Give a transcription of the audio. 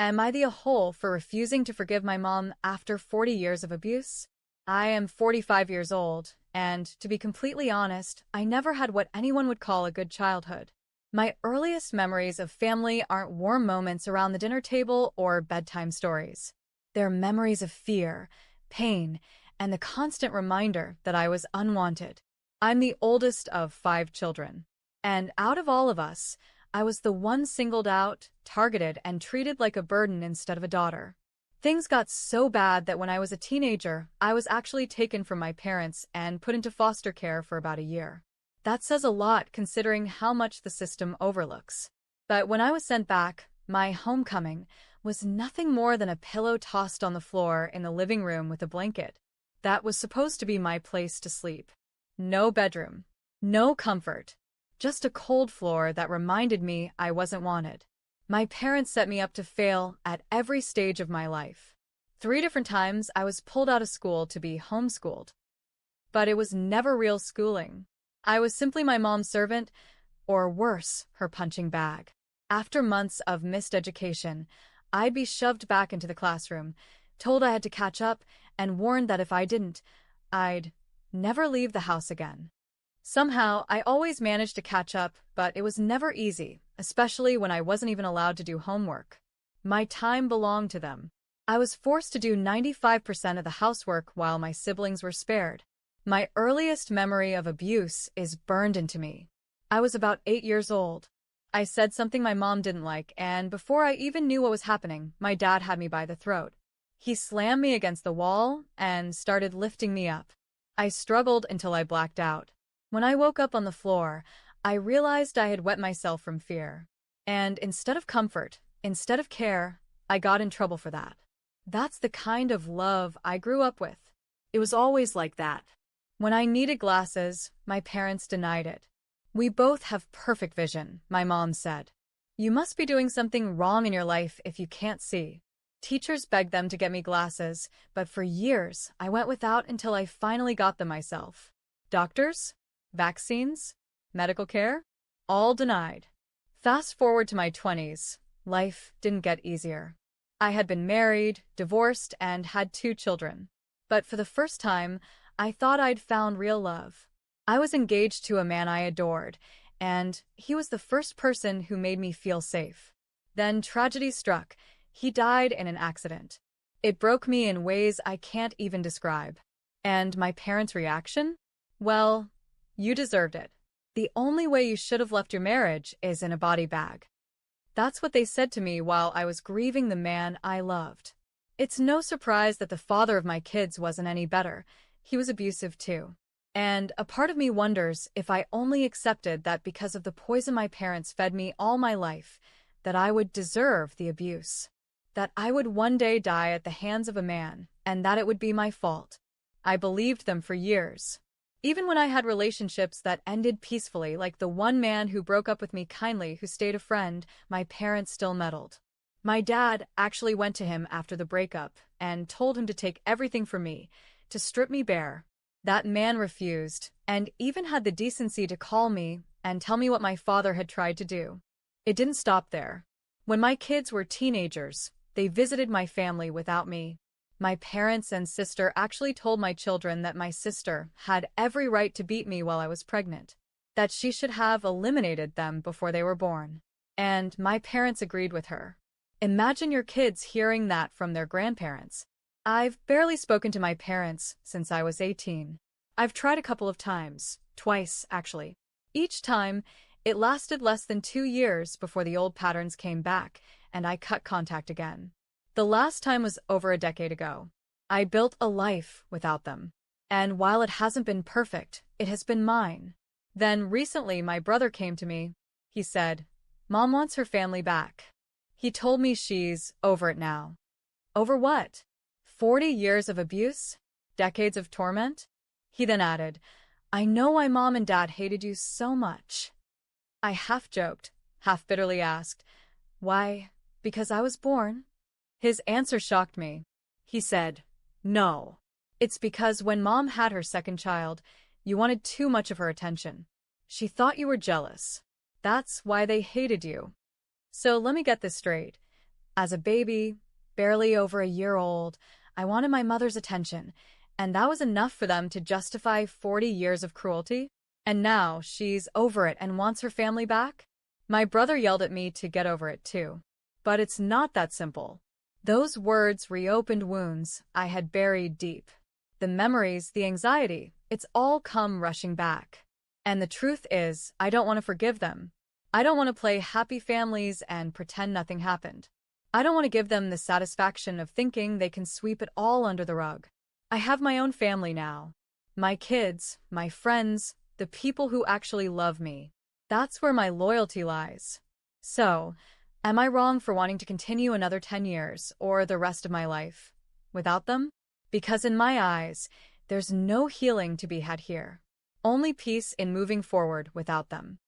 Am I the a-hole for refusing to forgive my mom after 40 years of abuse? I am 45 years old, and to be completely honest, I never had what anyone would call a good childhood. My earliest memories of family aren't warm moments around the dinner table or bedtime stories. They're memories of fear, pain, and the constant reminder that I was unwanted. I'm the oldest of 5 children, and out of all of us, I was the one singled out, targeted, and treated like a burden instead of a daughter. Things got so bad that when I was a teenager, I was actually taken from my parents and put into foster care for about a year. That says a lot considering how much the system overlooks. But when I was sent back, my homecoming was nothing more than a pillow tossed on the floor in the living room with a blanket. That was supposed to be my place to sleep. No bedroom. No comfort. Just a cold floor that reminded me I wasn't wanted. My parents set me up to fail at every stage of my life. 3 different times I was pulled out of school to be homeschooled. But it was never real schooling. I was simply my mom's servant, or worse, her punching bag. After months of missed education, I'd be shoved back into the classroom, told I had to catch up, and warned that if I didn't, I'd never leave the house again. Somehow, I always managed to catch up, but it was never easy, especially when I wasn't even allowed to do homework. My time belonged to them. I was forced to do 95% of the housework while my siblings were spared. My earliest memory of abuse is burned into me. I was about 8 years old. I said something my mom didn't like, and before I even knew what was happening, my dad had me by the throat. He slammed me against the wall and started lifting me up. I struggled until I blacked out. When I woke up on the floor, I realized I had wet myself from fear. And instead of comfort, instead of care, I got in trouble for that. That's the kind of love I grew up with. It was always like that. When I needed glasses, my parents denied it. "We both have perfect vision," my mom said. "You must be doing something wrong in your life if you can't see." Teachers begged them to get me glasses, but for years I went without until I finally got them myself. Doctors? Vaccines? Medical care? All denied. Fast forward to my 20s, life didn't get easier. I had been married, divorced, and had 2 children. But for the first time, I thought I'd found real love. I was engaged to a man I adored, and he was the first person who made me feel safe. Then tragedy struck. He died in an accident. It broke me in ways I can't even describe. And my parents' reaction? Well, you deserved it. The only way you should have left your marriage is in a body bag. That's what they said to me while I was grieving the man I loved. It's no surprise that the father of my kids wasn't any better. He was abusive too. And a part of me wonders if I only accepted that because of the poison my parents fed me all my life, that I would deserve the abuse. That I would one day die at the hands of a man, and that it would be my fault. I believed them for years. Even when I had relationships that ended peacefully, like the one man who broke up with me kindly who stayed a friend, my parents still meddled. My dad actually went to him after the breakup and told him to take everything from me, to strip me bare. That man refused, and even had the decency to call me and tell me what my father had tried to do. It didn't stop there. When my kids were teenagers, they visited my family without me. My parents and sister actually told my children that my sister had every right to beat me while I was pregnant, that she should have eliminated them before they were born. And my parents agreed with her. Imagine your kids hearing that from their grandparents. I've barely spoken to my parents since I was 18. I've tried a couple of times, twice actually. Each time, it lasted less than 2 years before the old patterns came back and I cut contact again. The last time was over a decade ago. I built a life without them. And while it hasn't been perfect, it has been mine. Then recently my brother came to me. He said, "Mom wants her family back." He told me she's over it now. Over what? 40 years of abuse? Decades of torment? He then added, "I know why Mom and Dad hated you so much." I half joked, half bitterly asked, "Why, because I was born?" His answer shocked me. He said, "No. It's because when Mom had her second child, you wanted too much of her attention. She thought you were jealous. That's why they hated you." So let me get this straight. As a baby, barely over a year old, I wanted my mother's attention, and that was enough for them to justify 40 years of cruelty. And now she's over it and wants her family back? My brother yelled at me to get over it too. But it's not that simple. Those words reopened wounds I had buried deep. The memories, the anxiety, it's all come rushing back. And the truth is, I don't want to forgive them. I don't want to play happy families and pretend nothing happened. I don't want to give them the satisfaction of thinking they can sweep it all under the rug. I have my own family now. My kids, my friends, the people who actually love me. That's where my loyalty lies. So, am I wrong for wanting to continue another 10 years or the rest of my life without them? Because in my eyes, there's no healing to be had here. Only peace in moving forward without them.